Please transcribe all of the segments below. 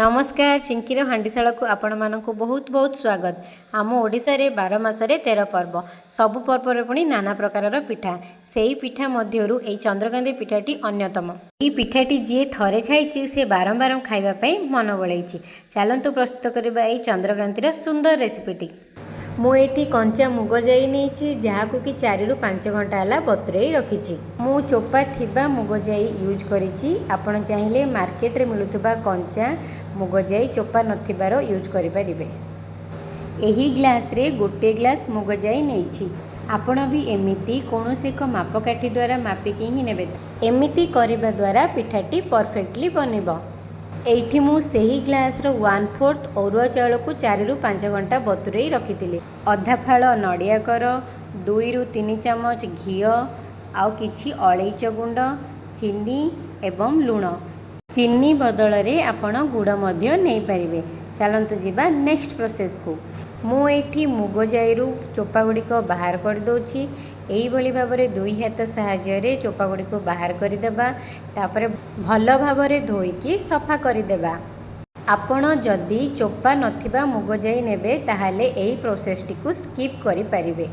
नमस्कार चिंकीर हांडीशाला को आपण मानक बहुत बहुत स्वागत। आम ओडिशा रे 12 मासरे 13 पर्व सबु पर्व पुणी नाना प्रकार पिठा से पिठा मध्यरु एई चंद्रकांती पिठाटी अन्यतम। एई पिठाटी जी थरे खाइछि से बारंबार खाइबा पई मन बळैछि। चलंतु प्रस्तुत करबा एई चंद्रकांतीर सुंदर रेसिपीटी। मु एठी कंचा मुग जाई नेछि जहाकु कि 4 रु 5 घंटा हला बतुरेई रखिछि। मु चोपा थिबा मुग जाई यूज करिछि। आपण चाहिले मार्केट रे मिलुतबा कंचा मुग जाई चोपा नथिबार यूज करिपारिबे। एही ग्लास रे गोटे ग्लास मुग जाई नेछि। आपण भी एमिति कोनोसी एक मापकाठी द्वारा मापिकी ही नेबे। एमिति करिबा द्वारा पिठाटी परफेक्टली बनिबो। एठी मु सेही ग्लास रो 1/4 अरुआ चाउल को 4 रु 5 घंटा बतुरेई रखिथिले। अधा फाळ नडिया कर, 2 रु 3 चमच घी, आउ किछि अलैच गुंड, चीनी एवं लूण। चीनी बदल रे आपण गुड़ मध्य नहीं पारिबे। चलंतु जिबा नेक्स्ट प्रोसेस को। मु एठी मुग जाईरु चोपा गुड़ी को बाहर कर दोछि। एही भली भाबरे 2 हाथ सहाय्य रे चोपा गुड़ी को बाहर कर देबा। तापरे भल भाबरे धोईकी सफा कर देबा। आपण जदि चोपा नथिबा मुग जाई नेबे ताहाले एही प्रोसेस टी को स्किप करि पारिबे।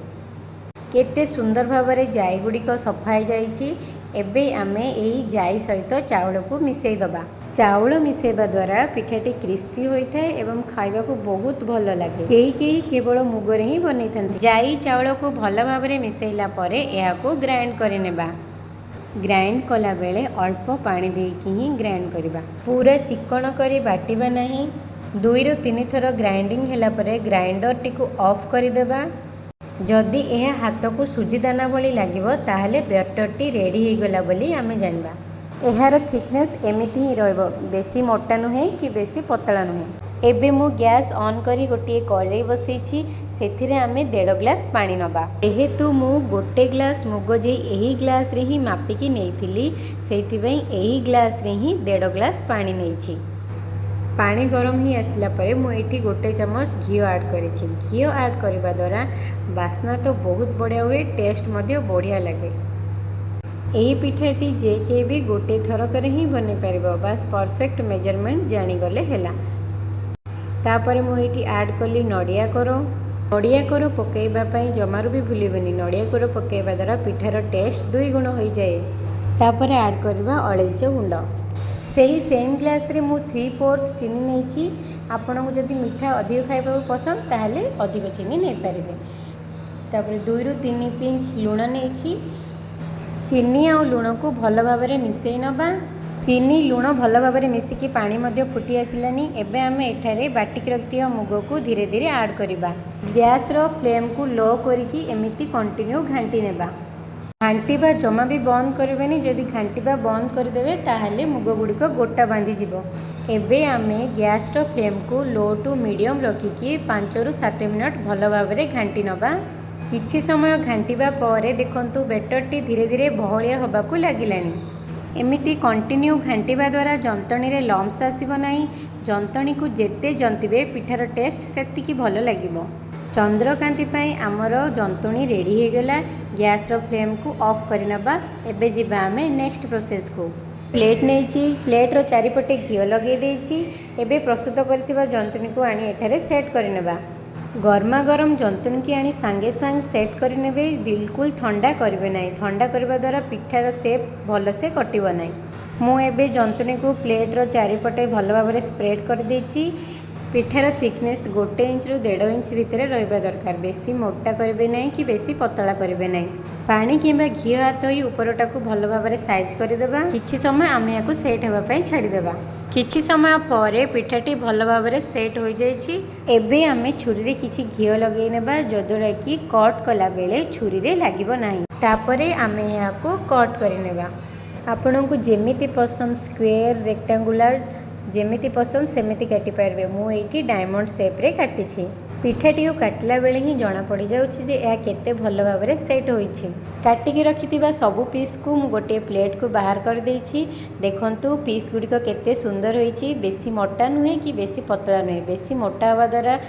केते सुंदर भाबरे जाई गुड़ी को सफा हो जाइछि। एबे आमे एही जाई सहित चाउल को मिसई दबा। चाउल मिसेबा द्वारा पिठाटी क्रिस्पी होता है एवं खाइबा को बहुत भल लगे। केही केही केवल मुगरे ही बनै थांती। जाई चाउल को भल भाबरे मिसैला परे एहा को ग्राइंड करि नेबा। ग्राइंड कला बेले अल्प पानी देकी ही ग्राइंड करिबा। पूरा चिकन करी बाटिबा नहीं। 2 रु 3 थर ग्राइंडिंग हैला परे ग्राइंडर टी को ऑफ कर देबा। जदि यह हाथ को सुजी दाना भली लागिबो ताहले बैटर टी रेडी हो गला बोली आमे जानबा। एहार थिकनेस एमिति ही रहइबो, बेसी मोटा नुहे कि बेसी पतला नुहे। एबे मु गैस ऑन करी गोटे कढ़ाई बसैछि। सेथिरे आमे 1.5 ग्लास पानी नबा। जेहेतु मु गोटे ग्लास मुग जे एही ग्लास रे ही मापिकी नेइथिली, सेति पई एही ग्लास रे ही 1.5 ग्लास पानी नेइछि। पानी गरम ही आसला परे मु एठी गोटे चमच घी ऐड करिछि। घी ऐड करबा द्वारा बास्ना तो बहुत बढ़िया हुए, टेस्ट मध्य बढ़िया लगे। एही पिठाटी जे के भी गोटे थरकर ही बनै परिबो। बस परफेक्ट मेजरमेंट जानी गले हेला। तापरे मु एठी ऐड कली नडिया करो। नडिया करो पकेइबा पई जमारू भी भूलिबेनी। नडिया करो पकेइबा द्वारा पिठार टेस्ट 2 गुण होई जाए। तापरे ऐड करबा अलैच गुंड। सेही सेम ग्लास रे मु 3/4 चीनी नेछि। आपन को जदि मीठा अधिक खाइबा पसंद ताहले अधिक चीनी नै पारिबे। तापरे 2 रु 3 पिंच लूण नेछि। चीनी आ लूण को भल भाबरे मिसई नबा। चीनी लूण भल भाबरे मिसिकी पानी मध्य फुटी आसिलानी। एबे आमे एठारे बाटिक रखिया मुग को धीरे धीरे ऐड करिबा। गैस रो फ्लेम को लो करिकी एमिति कंटिन्यू घांटी नेबा। घांटीबा जमा भी बंद करबेनी। जदि घांटीबा बंद करदेबे ताहले मुग गुड़िक गोटा बांधी जिवो। एबे आमे गैस रो फ्लेम को लो टू मीडियम रखिकी 5 रु 7 मिनट भल भाबरे घांटी नबा। किछि समय घांटीबा परे देखंतु बैटर टी धीरे धीरे बहलिया होबाकू लागिलानी। एमिति कंटिन्यू घांटीबा द्वारा जंतणी रे लम्स आसीबो नाही। जंतणी को जेते जंतिबे पिठार टेस्ट सेतिकी भल लागिबो। चंद्रकांती पाई आमर जंतुणी रेडी हो गला। गैस रो फ्लेम को ऑफ कर नबा। एबे जिबा आमे नेक्स्ट प्रोसेस को। प्लेट नेछि। प्लेट रो चारिपटे घी लगे देछि। एबे प्रस्तुत करथिबा जंतुणी को आनी एठारे सेट कर नबा। गरमा गरम जंतुणी की आनी सांगे सांग सेट कर नेबे। बिल्कुल ठंडा करबे नाही। ठंडा करबा द्वारा पिठार शेप भल से कटिबो नाही। मु एबे जंतुणी को प्लेट रो चारिपटे भल भाबरे स्प्रेड कर देछि। पिठार थिकनेस 1 इंच रु 1.5 इंच भितर रहिबा दरकार। बेसी मोटा करबे नाही कि बेसी पतला करबे नाही। पानी किंबा घी हाथ होई ऊपरटा को भल भाबरे साइज कर देबा। किछि समय आमे याकू सेट हेबा पई छाडी देबा। किछि समय परे पिठाटी भल भाबरे सेट हो जाइछि। एबे आमे छुरी रे किछि घी लगेई नेबा जदोरा कि कट कला बेले छुरी रे लागिबो नाही। तापरे आमे याकू कट करि नेबा। आपनकू जेमिति पसंद स्क्वायर रेक्टेंगुलर जेमिति पसंद सेमिति काटि पारबे। मु एठी डायमंड शेप रे काटिछि। पिठाटी को काटला बेले ही जना पड़ी जाउछि जे या केते भल भाबरे सेट होइछि। काटिकी रखिथिबा सबु पीस को मु गोटे प्लेट को बाहर कर देछि। देखंतु पीस गुडी को केते सुंदर होइछि। बेसी मोटा नुहे कि बेसी पतला नुहे। बेसी मोटा हवा द्वारा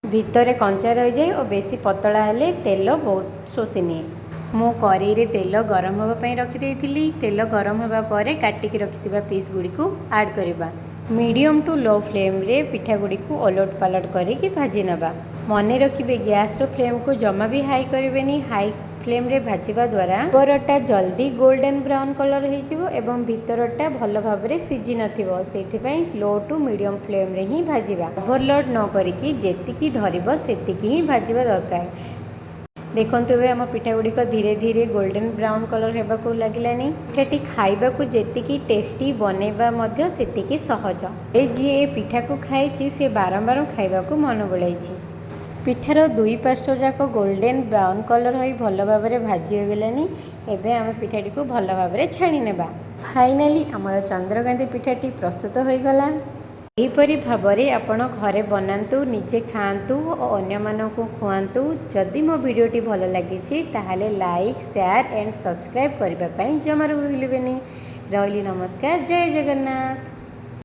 भितरे कंचा रहि जाय और बेसी पतला हेले तेल बहुत शोषि निए। मु कढ़ाई रे तेल गरम होबा पई रखि देइथिली। तेल गरम होबा परे काटिकी रखिथिबा पीस गुडी को ऐड करबा। मीडियम टू लो फ्लेम रे पिठा गुड़ी को ओलट पालट करके भाजी नवा। मन रखिए गैस रो फ्लेम को जमा भी हाई करें। हाई फ्लेम रे भाजवा द्वारा उपरटा जल्दी गोल्डन ब्राउन कलर हो भितरटा भल भाव सीझी नथिबो। सेथिपई लो टू मीडियम फ्लेम रे ही भाजवा। ओवरलोड न करिकी जेतिकी धरिबो सेतिकी ही भाजवा दरकार। देखते हुए आम पिठा गुड़िक धीरे धीरे गोल्डन ब्राउन कलर होगा लगिलानी। पिठाटी खाइबाकू जेतिकी टेस्टी बनैबा मध्य सेतिकी सहज। जी ए पिठा को खाई से बारंबार खाइबाकू मन बुलाई। पिठार दुई पार्श्व जाक गोल्डन ब्राउन कलर हो भल भाव भाजी होगलानी। एबे आम पिठाटी को भल भाव छाणी नेबा। फाइनाली आमर चंद्रकांती पिठाटी प्रस्तुत हो गला। एहीपरि भावरे आपण घरे बनातु, निजे खातु और अन्य मानकु खुआतु। जदि मो वीडियोटी भल लगी ताहले लाइक शेयर एंड सब्सक्राइब करने जमार भूलिबेनी। रही नमस्कार, जय जगन्नाथ।